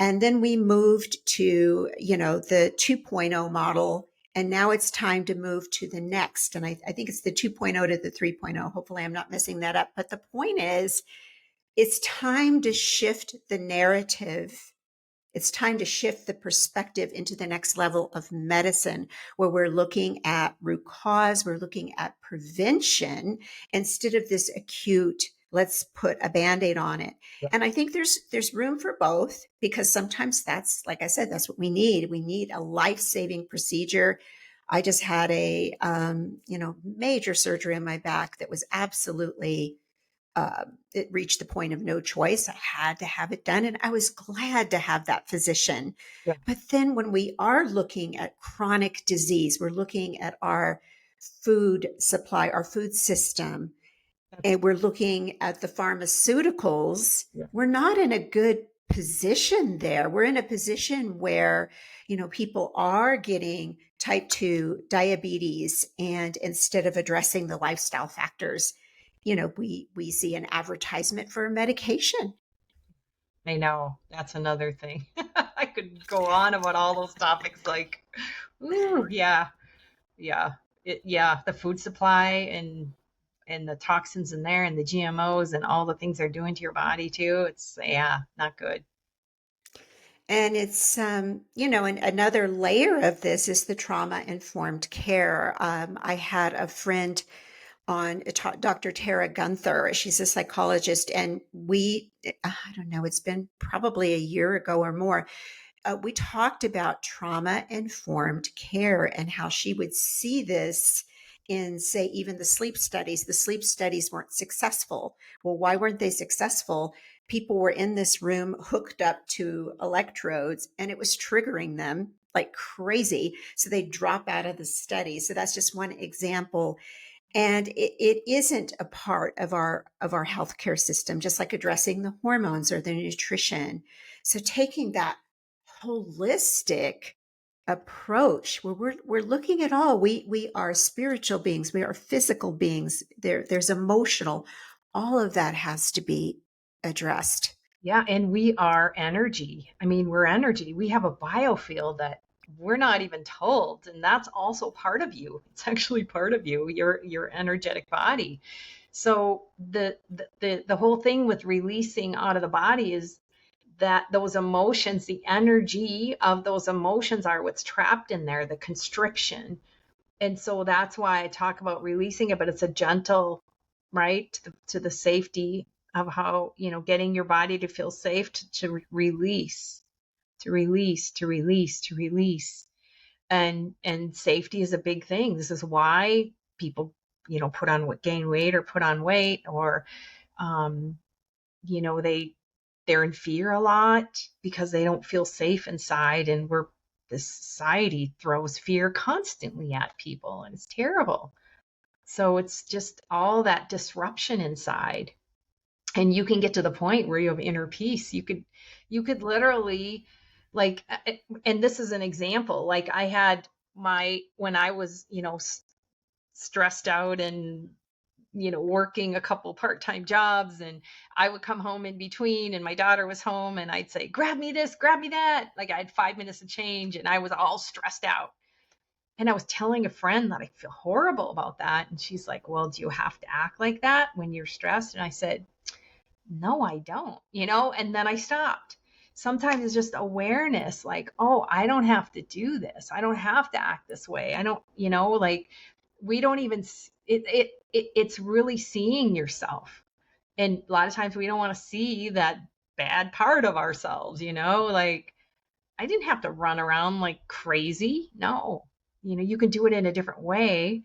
And then we moved to, the 2.0 model. And now it's time to move to the next. And I think it's the 2.0 to the 3.0. Hopefully I'm not messing that up. But the point is, it's time to shift the narrative. It's time to shift the perspective into the next level of medicine, where we're looking at root cause, we're looking at prevention instead of this acute, let's put a band-aid on it. Yeah. And I think there's room for both, because sometimes that's, like I said, that's what we need. We need a life-saving procedure. I just had a major surgery on my back that was absolutely it reached the point of no choice. I had to have it done, and I was glad to have that physician. Yeah. But then when we are looking at chronic disease, we're looking at our food supply, our food system, That's, and we're looking at the pharmaceuticals, yeah. we're not in a good position there. We're in a position where, people are getting type 2 diabetes, and instead of addressing the lifestyle factors, we see an advertisement for a medication. I know that's another thing. I could go on about all those topics like, ooh, yeah, yeah, yeah, the food supply and the toxins in there and the GMOs and all the things they're doing to your body too. It's yeah, not good. And it's, and another layer of this is the trauma informed care. I had a friend on Dr. Tara Gunther. She's a psychologist, and I don't know, it's been probably a year ago or more. We talked about trauma informed care and how she would see this in, say, even the sleep studies. The sleep studies weren't successful. Well, why weren't they successful? People were in this room hooked up to electrodes, and it was triggering them like crazy. So they drop out of the study. So that's just one example. And it isn't a part of our healthcare system, just like addressing the hormones or the nutrition. So taking that holistic approach where we're looking at all, we are spiritual beings, we are physical beings, there's emotional, all of that has to be addressed. Yeah, and we are energy. I mean, we're energy. We have a biofield that we're not even told, and that's also part of you. It's actually part of you, your energetic body. So the whole thing with releasing out of the body is that those emotions, the energy of those emotions are what's trapped in there, the constriction. And so that's why I talk about releasing it, but it's a gentle, right, to the safety of how, getting your body to feel safe to release, to release, to release, to release. And safety is a big thing. This is why people, put on gain weight or put on weight, or um, they're in fear a lot because they don't feel safe inside, and this society throws fear constantly at people, and it's terrible. So it's just all that disruption inside, and you can get to the point where you have inner peace. You could literally, like, and this is an example, like I had when I was stressed out and working a couple part-time jobs, and I would come home in between and my daughter was home and I'd say, grab me this, grab me that. Like I had 5 minutes to change and I was all stressed out. And I was telling a friend that I feel horrible about that. And she's like, well, do you have to act like that when you're stressed? And I said, no, I don't, and then I stopped. Sometimes it's just awareness, like, oh, I don't have to do this. I don't have to act this way. I don't, like we don't even, it's really seeing yourself. And a lot of times we don't want to see that bad part of ourselves, like I didn't have to run around like crazy. No, you can do it in a different way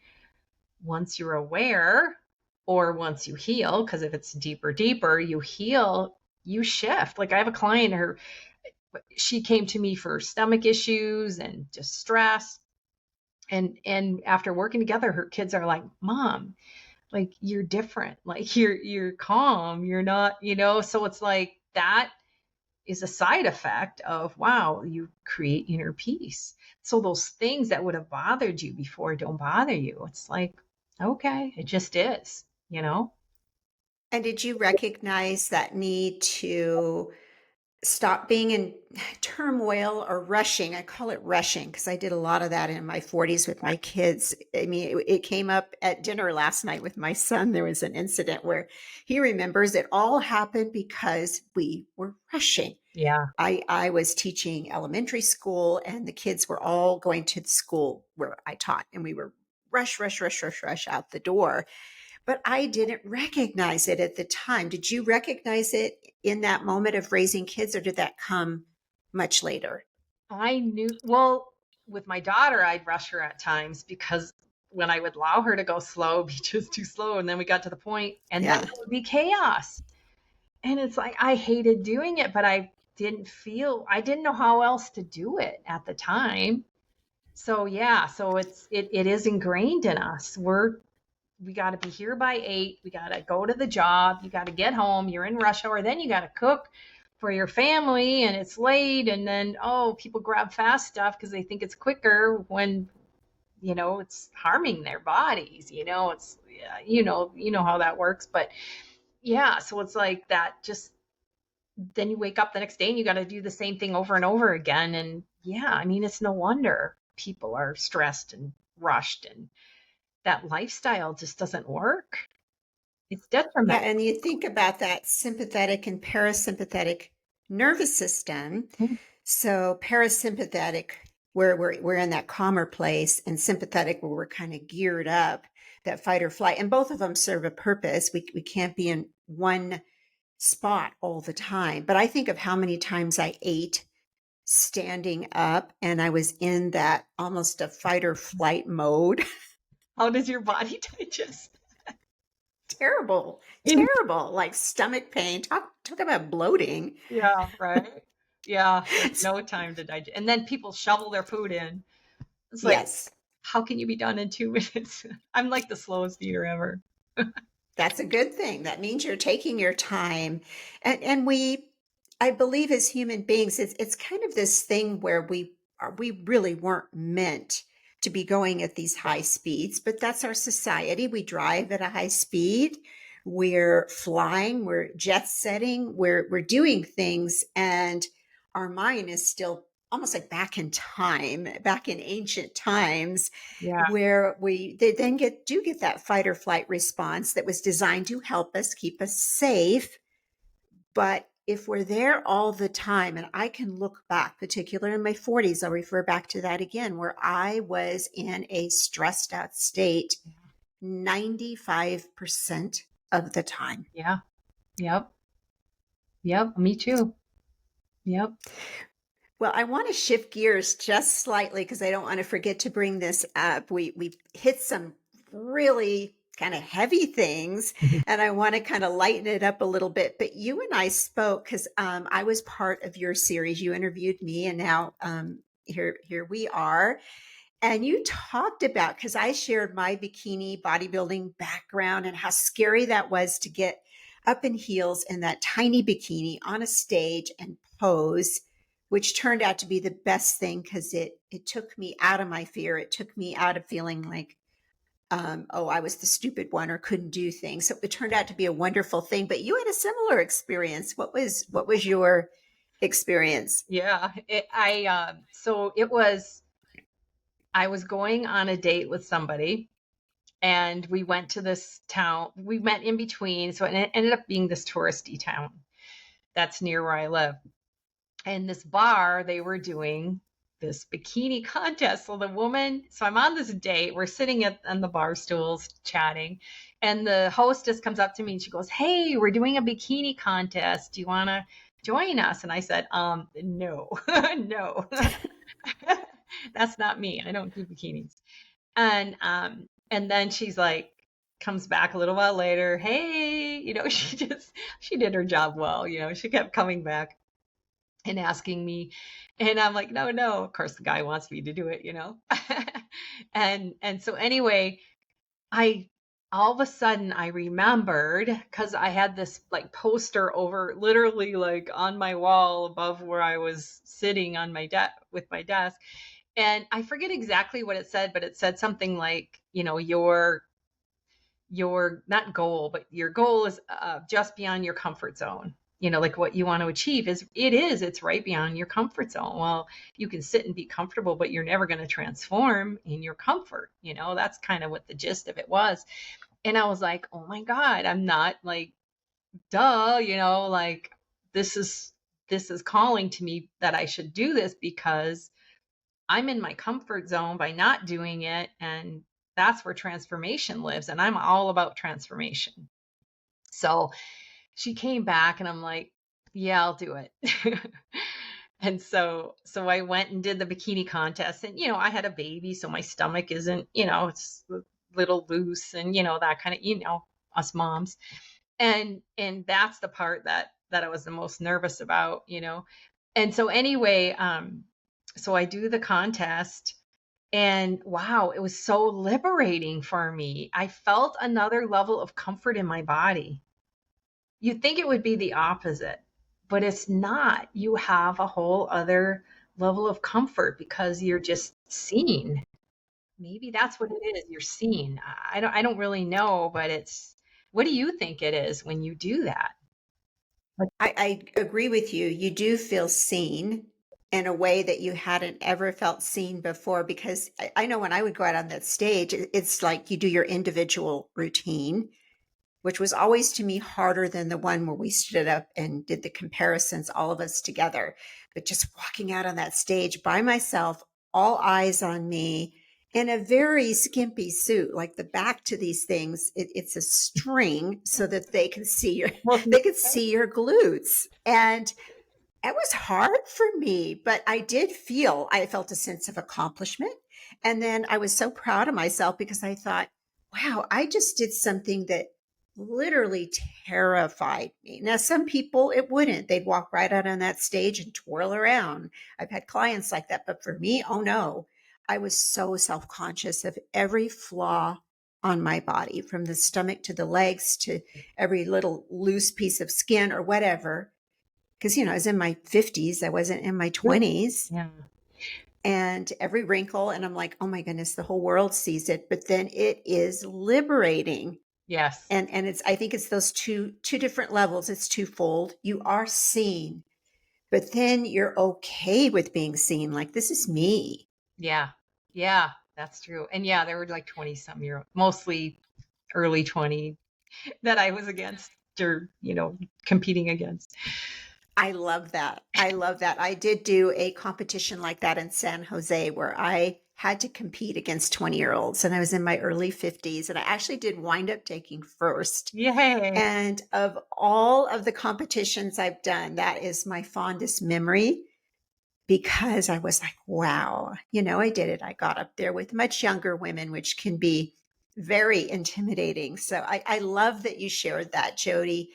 once you're aware, or once you heal, because if it's deeper, you heal, you shift. Like I have a client, she came to me for stomach issues and just stress. And after working together, her kids are like, Mom, like you're different. Like you're calm. You're not, so it's like that is a side effect of, wow, you create inner peace. So those things that would have bothered you before don't bother you. It's like, okay, it just is. And did you recognize that need to stop being in turmoil or rushing. I call it rushing because I did a lot of that in my 40s with my kids. I mean, it came up at dinner last night with my son. There was an incident where he remembers it all happened because we were rushing. Yeah. I was teaching elementary school and the kids were all going to the school where I taught, and we were rush, rush, rush, rush, rush out the door. But I didn't recognize it at the time. Did you recognize it in that moment of raising kids, or did that come much later? I knew, well, with my daughter, I'd rush her at times because when I would allow her to go slow, be just too slow. And then we got to the point, and then Yeah. it would be chaos. And it's like, I hated doing it, but I didn't know how else to do it at the time. So yeah, so it is ingrained in us. We got to be here by 8. We got to go to the job. You got to get home. You're in rush hour. Then you got to cook for your family and it's late. And then, oh, people grab fast stuff because they think it's quicker when, it's harming their bodies. It's, yeah, you know how that works. But yeah, so it's like that just, then you wake up the next day and you got to do the same thing over and over again. And yeah, I mean, it's no wonder people are stressed and rushed, and that lifestyle just doesn't work. It's Yeah. detrimental. And you think about that sympathetic and parasympathetic nervous system. So, parasympathetic, where we're in that calmer place, and sympathetic, where we're kind of geared up, that fight or flight. And both of them serve a purpose. We can't be in one spot all the time. But I think of how many times I ate standing up and I was in that almost a fight or flight mode. How does your body digest? Terrible, In, terrible, like stomach pain. Talk about bloating. yeah, right. Yeah, there's no time to digest. And then people shovel their food in. It's like, Yes, how can you be done in 2 minutes? I'm like the slowest eater ever. that's a good thing. That means you're taking your time. And we, I believe as human beings, it's kind of this thing where we really weren't meant to be going at these high speeds, but that's our society. We drive at a high speed. We're flying, we're jet setting, we're doing things, and our mind is still almost like back in time, back in ancient times, Yeah, where they then get that fight or flight response that was designed to help us keep us safe. But if we're there all the time, and I can look back, particularly in my 40s, I'll refer back to that again, where I was in a stressed out state 95% of the time. yeah, yep, yep. Me too. Yep. Well, I want to shift gears just slightly because I don't want to forget to bring this up. We hit some really kind of heavy things, and I want to kind of lighten it up a little bit. But you and I spoke because I was part of your series. You interviewed me, and now here we are. And you talked about, because I shared my bikini bodybuilding background and how scary that was to get up in heels in that tiny bikini on a stage and pose, which turned out to be the best thing because it took me out of my fear. It took me out of feeling like, oh, I was the stupid one or couldn't do things. So it turned out to be a wonderful thing. But you had a similar experience. What was your experience? Yeah. So I was going on a date with somebody, and we went to this town. We met in between. So it ended up being this touristy town that's near where I live. And this bar, they were doing this bikini contest. So I'm on this date. We're sitting on the bar stools chatting. And the hostess comes up to me and she goes, "Hey, we're doing a bikini contest. Do you want to join us?" And I said, no, no, that's not me. I don't do bikinis. And then she's like, comes back a little while later. "Hey, she did her job well. She kept coming back and asking me, and I'm like, no, no, of course the guy wants me to do it. And so anyway, I all of a sudden I remembered, because I had this like poster over, literally like on my wall above where I was sitting on my with my desk, and I forget exactly what it said, but it said something like, your not goal, but your goal is just beyond your comfort zone. like what you want to achieve it's right beyond your comfort zone. Well, you can sit and be comfortable, but you're never going to transform in your comfort. That's kind of what the gist of it was. And I was like, oh my God, I'm not like, duh, like this is calling to me that I should do this because I'm in my comfort zone by not doing it. And that's where transformation lives. And I'm all about transformation. So she came back and I'm like, yeah, I'll do it. And so I went and did the bikini contest, and I had a baby, so my stomach isn't, it's a little loose, and that kind of, us moms. And that's the part that I was the most nervous about. And so anyway, so I do the contest, and wow, it was so liberating for me. I felt another level of comfort in my body. You'd think it would be the opposite, but it's not. You have a whole other level of comfort because you're just seen. Maybe that's what it is. You're seen. I don't really know, but what do you think it is when you do that? Like, I agree with you. You do feel seen in a way that you hadn't ever felt seen before, because I know when I would go out on that stage, it's like you do your individual routine, which was always to me harder than the one where we stood up and did the comparisons, all of us together. But just walking out on that stage by myself, all eyes on me, in a very skimpy suit, like the back to these things, it's a string so that they can see your well, they can see your glutes. And it was hard for me, but I felt a sense of accomplishment. And then I was so proud of myself because I thought, wow, I just did something that literally terrified me. Now, some people, it wouldn't. They'd walk right out on that stage and twirl around. I've had clients like that. But for me, oh no, I was so self conscious of every flaw on my body, from the stomach to the legs to every little loose piece of skin or whatever, because I was in my 50s, I wasn't in my 20s, yeah. and every wrinkle, and I'm like, oh my goodness, the whole world sees it. But then it is liberating. Yes. And it's, I think it's those two different levels. It's twofold. You are seen, but then you're okay with being seen, like, this is me. Yeah. Yeah. That's true. And yeah, there were like 20 some year, mostly early 20 that I was against, or, competing against. I love that. I love that. I did do a competition like that in San Jose where I had to compete against 20-year-olds, and I was in my early 50s, and I actually did wind up taking first. Yay. And of all of the competitions I've done, that is my fondest memory, because I was like, wow, I did it. I got up there with much younger women, which can be very intimidating. So I love that you shared that, Jodi.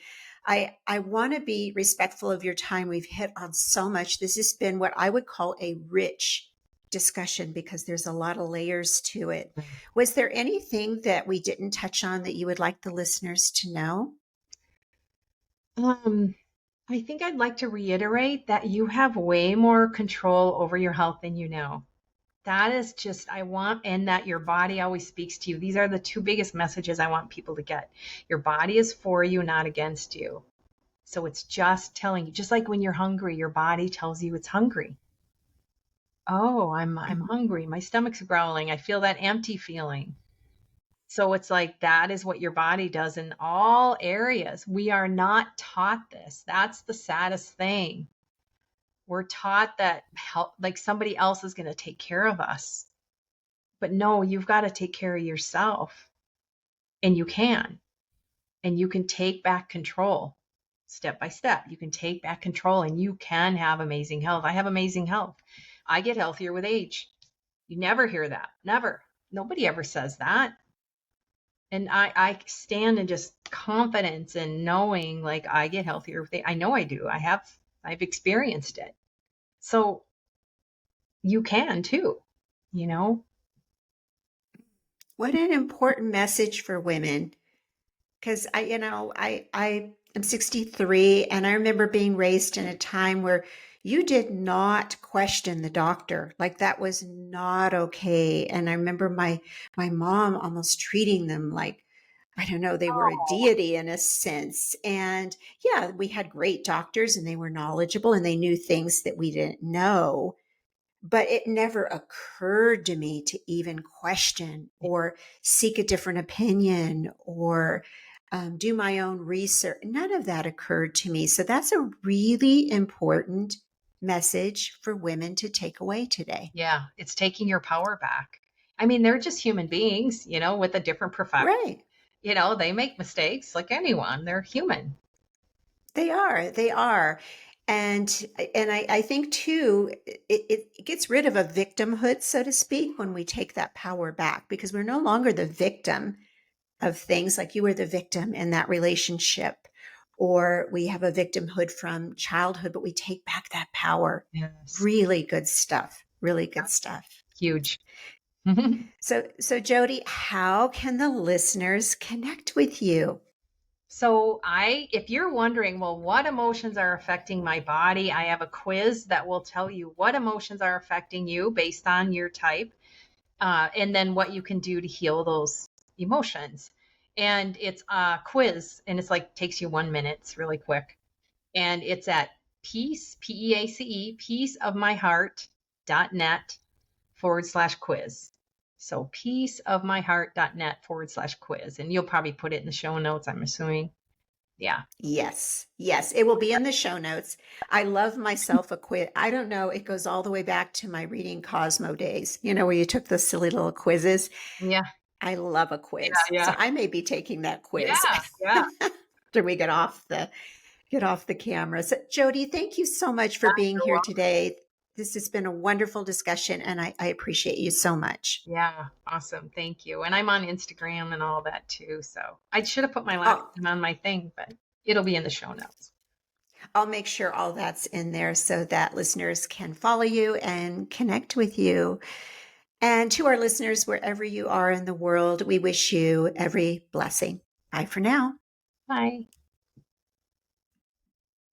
I want to be respectful of your time. We've hit on so much. This has been what I would call a rich discussion because there's a lot of layers to it. Was there anything that we didn't touch on that you would like the listeners to know? I think I'd like to reiterate that you have way more control over your health than you know. That is just, and that your body always speaks to you. These are the two biggest messages I want people to get. Your body is for you, not against you. So it's just telling you, just like when you're hungry, your body tells you it's hungry. Oh, I'm hungry. My stomach's growling. I feel that empty feeling. So it's like that is what your body does in all areas. We are not taught this. That's the saddest thing. We're taught that like somebody else is going to take care of us. But no, you've got to take care of yourself. And you can. And you can take back control step by step. You can take back control and you can have amazing health. I have amazing health. I get healthier with age. You never hear that. Never. Nobody ever says that. And I stand in just confidence and knowing like I get healthier with age. I know I do. I've experienced it. So you can too, you know? What an important message for women. Because I am 63, and I remember being raised in a time where you did not question the doctor. Like, that was not okay. And I remember my mom almost treating them like I don't know, they were a Oh, deity in a sense. And yeah, we had great doctors and they were knowledgeable and they knew things that we didn't know. But it never occurred to me to even question or seek a different opinion or do my own research. None of that occurred to me. So that's a really important message for women to take away today. yeah, it's taking your power back. I mean, they're just human beings, with a different profession. Right. They make mistakes like anyone. They're human. They are. They are. And I think too, it gets rid of a victimhood, so to speak, when we take that power back, because we're no longer the victim of things like you were the victim in that relationship, or we have a victimhood from childhood, but we take back that power. Yes. Really good stuff. Really good stuff. Huge. So Jodi, how can the listeners connect with you? So if you're wondering, well, what emotions are affecting my body? I have a quiz that will tell you what emotions are affecting you based on your type, and then what you can do to heal those emotions. And it's a quiz, and it's like takes you 1 minute. It's really quick, and it's at peaceofmyheart.net/quiz. So peaceofmyheart.net/quiz. And you'll probably put it in the show notes, I'm assuming. Yeah. Yes, yes, it will be in the show notes. I love myself a quiz. I don't know, it goes all the way back to my reading Cosmo days, where you took the silly little quizzes. Yeah. I love a Yeah. quiz. So Yeah. I may be taking that Yeah. quiz Yeah. after we get off the camera. So Jodi, thank you so much for being You're here welcome. today. This has been a wonderful discussion and I appreciate you so much. Yeah. Awesome. Thank you. And I'm on Instagram and all that too. So I should have put my last Oh, name on my thing, but it'll be in the show notes. I'll make sure all that's in there so that listeners can follow you and connect with you. And to our listeners, wherever you are in the world, we wish you every blessing. Bye for now. Bye.